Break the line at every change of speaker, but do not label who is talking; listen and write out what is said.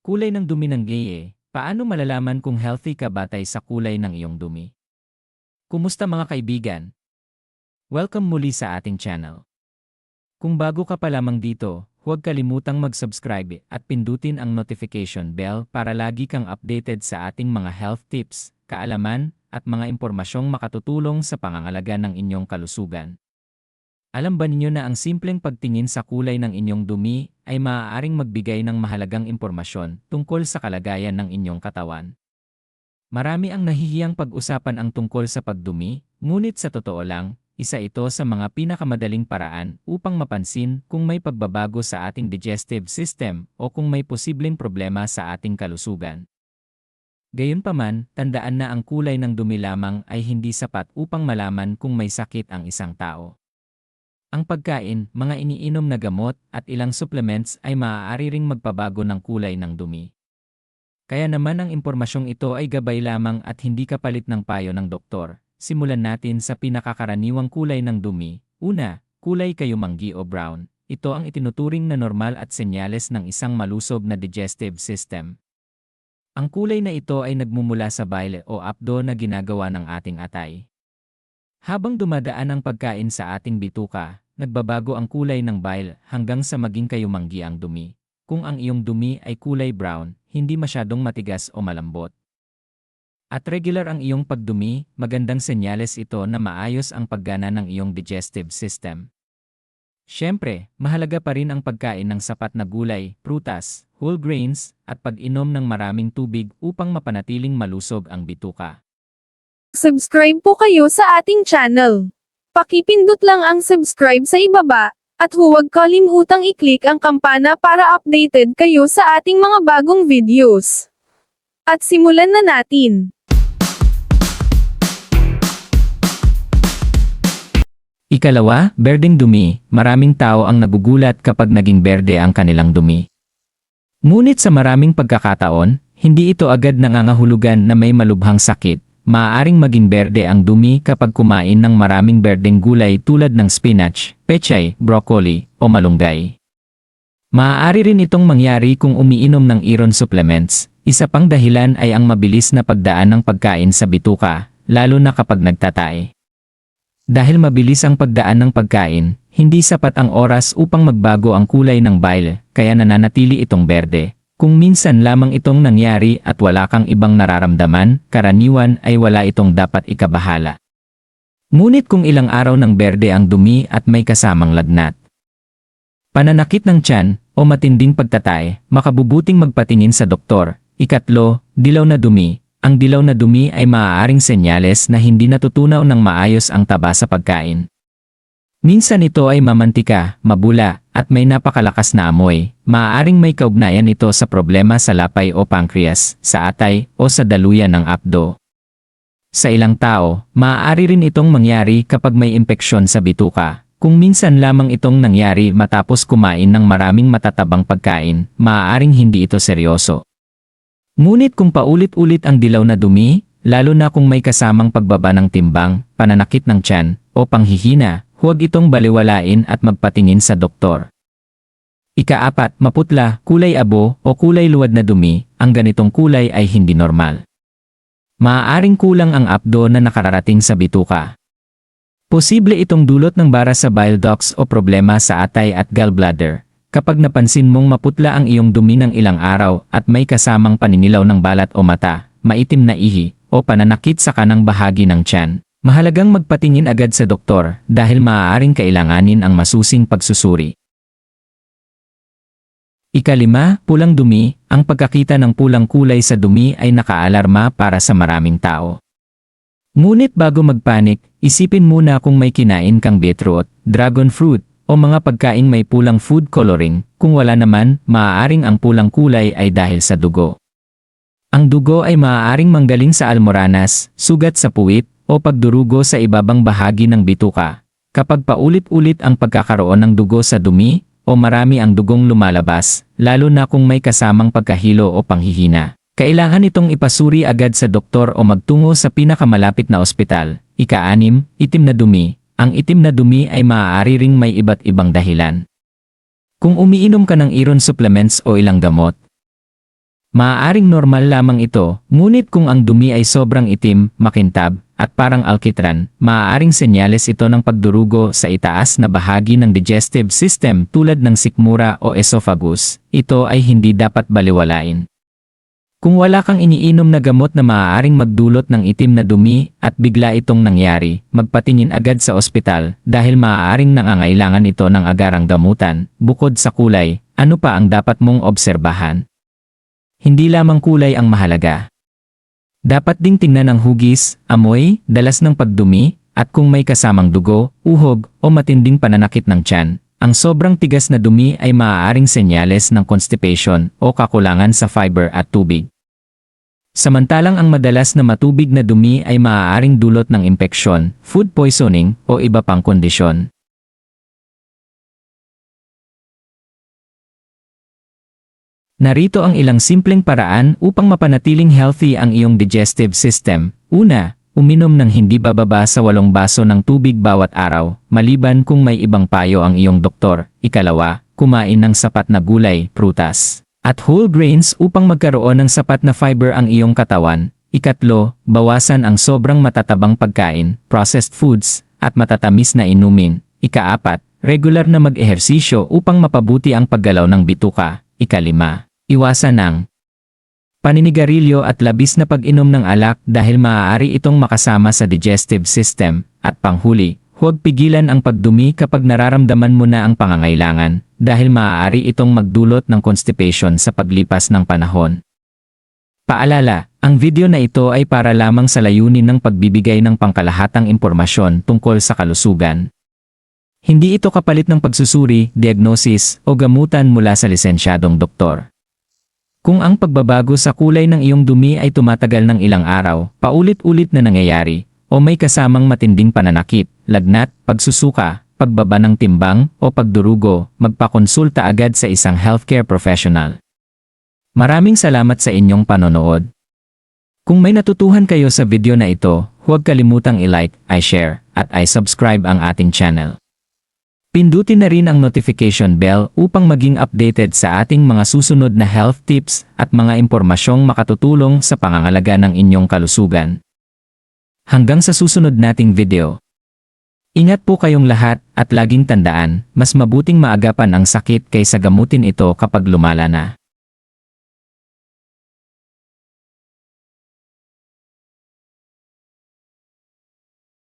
Kulay ng dumi ng gaye, paano malalaman kung healthy ka batay sa kulay ng iyong dumi? Kumusta mga kaibigan? Welcome muli sa ating channel. Kung bago ka pa lamang dito, huwag kalimutang mag-subscribe at pindutin ang notification bell para lagi kang updated sa ating mga health tips, kaalaman, at mga impormasyong makatutulong sa pangangalaga ng inyong kalusugan. Alam ba ninyo na ang simpleng pagtingin sa kulay ng inyong dumi ay maaaring magbigay ng mahalagang impormasyon tungkol sa kalagayan ng inyong katawan? Marami ang nahihiyang pag-usapan ang tungkol sa pagdumi, ngunit sa totoo lang, isa ito sa mga pinakamadaling paraan upang mapansin kung may pagbabago sa ating digestive system o kung may posibleng problema sa ating kalusugan. Gayunpaman, tandaan na ang kulay ng dumi lamang ay hindi sapat upang malaman kung may sakit ang isang tao. Ang pagkain, mga iniinom na gamot, at ilang supplements ay maaari ring magpabago ng kulay ng dumi. Kaya naman ang impormasyong ito ay gabay lamang at hindi kapalit ng payo ng doktor. Simulan natin sa pinakakaraniwang kulay ng dumi. Una, kulay kayumanggi o brown. Ito ang itinuturing na normal at senyales ng isang malusog na digestive system. Ang kulay na ito ay nagmumula sa bile o apdo na ginagawa ng ating atay. Habang dumadaan ang pagkain sa ating bituka, nagbabago ang kulay ng bile hanggang sa maging kayumanggi ang dumi. Kung ang iyong dumi ay kulay brown, hindi masyadong matigas o malambot, at regular ang iyong pagdumi, magandang senyales ito na maayos ang paggana ng iyong digestive system. Siyempre, mahalaga pa rin ang pagkain ng sapat na gulay, prutas, whole grains, at pag-inom ng maraming tubig upang mapanatiling malusog ang bituka.
Subscribe po kayo sa ating channel. Pakipindot lang ang subscribe sa ibaba, at huwag kalimutang i-click ang kampana para updated kayo sa ating mga bagong videos. At simulan na natin.
Ikalawa, berdeng dumi. Maraming tao ang nagugulat kapag naging berde ang kanilang dumi. Ngunit sa maraming pagkakataon, hindi ito agad nangangahulugan na may malubhang sakit. Maaaring maging berde ang dumi kapag kumain ng maraming berdeng gulay tulad ng spinach, pechay, broccoli, o malunggay. Maaari rin itong mangyari kung umiinom ng iron supplements. Isa pang dahilan ay ang mabilis na pagdaan ng pagkain sa bituka, lalo na kapag nagtatay. Dahil mabilis ang pagdaan ng pagkain, hindi sapat ang oras upang magbago ang kulay ng bile, kaya nananatili itong berde. Kung minsan lamang itong nangyari at wala kang ibang nararamdaman, karaniwan ay wala itong dapat ikabahala. Ngunit kung ilang araw ng berde ang dumi at may kasamang lagnat, pananakit ng tiyan, o matinding pagtatay, makabubuting magpatingin sa doktor. Ikatlo, dilaw na dumi. Ang dilaw na dumi ay maaaring senyales na hindi natutunaw ng maayos ang taba sa pagkain. Minsan ito ay mamantika, mabula, at may napakalakas na amoy. Maaaring may kaugnayan ito sa problema sa lapay o pancreas, sa atay, o sa daluyan ng apdo. Sa ilang tao, maaari rin itong mangyari kapag may impeksyon sa bituka. Kung minsan lamang itong nangyari matapos kumain ng maraming matatabang pagkain, maaaring hindi ito seryoso. Ngunit kung paulit-ulit ang dilaw na dumi, lalo na kung may kasamang pagbaba ng timbang, pananakit ng tiyan, o panghihina, huwag itong baliwalain at magpatingin sa doktor. Ikaapat, maputla, kulay abo, o kulay luwad na dumi. Ang ganitong kulay ay hindi normal. Maaaring kulang ang apdo na nakararating sa bituka. Posible itong dulot ng bara sa bile ducts o problema sa atay at gallbladder. Kapag napansin mong maputla ang iyong dumi ng ilang araw at may kasamang paninilaw ng balat o mata, maitim na ihi, o pananakit sa kanang bahagi ng tiyan, mahalagang magpatingin agad sa doktor dahil maaaring kailanganin ang masusing pagsusuri. Ikalima, pulang dumi. Ang pagkakita ng pulang kulay sa dumi ay nakaalarma para sa maraming tao. Ngunit bago magpanik, isipin muna kung may kinain kang beetroot, dragon fruit, o mga pagkain may pulang food coloring. Kung wala naman, maaaring ang pulang kulay ay dahil sa dugo. Ang dugo ay maaaring manggaling sa almoranas, sugat sa puwit, o pagdurugo sa ibabang bahagi ng bituka. Kapag paulit-ulit ang pagkakaroon ng dugo sa dumi, o marami ang dugong lumalabas, lalo na kung may kasamang pagkahilo o panghihina, kailangan itong ipasuri agad sa doktor o magtungo sa pinakamalapit na ospital. Ika-6, itim na dumi. Ang itim na dumi ay maaari ring may iba't ibang dahilan. Kung umiinom ka ng iron supplements o ilang gamot, Maaaring normal lamang ito, ngunit kung ang dumi ay sobrang itim, makintab, at parang alkitran, maaaring senyales ito ng pagdurugo sa itaas na bahagi ng digestive system tulad ng sikmura o esophagus. Ito ay hindi dapat baliwalain. Kung wala kang iniinom na gamot na maaaring magdulot ng itim na dumi at bigla itong nangyari, magpatingin agad sa ospital dahil maaaring nangangailangan ito ng agarang gamutan. Bukod sa kulay, ano pa ang dapat mong obserbahan? Hindi lamang kulay ang mahalaga. Dapat ding tingnan ang hugis, amoy, dalas ng pagdumi, at kung may kasamang dugo, uhog, o matinding pananakit ng tiyan. Ang sobrang tigas na dumi ay maaaring senyales ng constipation o kakulangan sa fiber at tubig. Samantalang ang madalas na matubig na dumi ay maaaring dulot ng impeksyon, food poisoning, o iba pang kondisyon. Narito ang ilang simpleng paraan upang mapanatiling healthy ang iyong digestive system. Una, uminom ng hindi bababa sa 8 baso ng tubig bawat araw, maliban kung may ibang payo ang iyong doktor. Ikalawa, kumain ng sapat na gulay, prutas, at whole grains upang magkaroon ng sapat na fiber ang iyong katawan. Ikatlo, bawasan ang sobrang matatabang pagkain, processed foods, at matatamis na inumin. Ikaapat, regular na mag-ehersisyo upang mapabuti ang paggalaw ng bituka. Ikalima, iwasan ng paninigarilyo at labis na pag-inom ng alak dahil maaari itong makasama sa digestive system. At panghuli, huwag pigilan ang pagdumi kapag nararamdaman mo na ang pangangailangan dahil maaari itong magdulot ng constipation sa paglipas ng panahon. Paalala, ang video na ito ay para lamang sa layunin ng pagbibigay ng pangkalahatang impormasyon tungkol sa kalusugan. Hindi ito kapalit ng pagsusuri, diagnosis, o gamutan mula sa lisensyadong doktor. Kung ang pagbabago sa kulay ng iyong dumi ay tumatagal ng ilang araw, paulit-ulit na nangyayari, o may kasamang matinding pananakit, lagnat, pagsusuka, pagbaba ng timbang, o pagdurugo, magpakonsulta agad sa isang healthcare professional. Maraming salamat sa inyong panonood. Kung may natutuhan kayo sa video na ito, huwag kalimutang i-like, i-share, at i-subscribe ang ating channel. Pindutin na rin ang notification bell upang maging updated sa ating mga susunod na health tips at mga impormasyong makatutulong sa pangangalaga ng inyong kalusugan. Hanggang sa susunod nating video. Ingat po kayong lahat at laging tandaan, mas mabuting maagapan ang sakit kaysa gamutin ito kapag lumala na.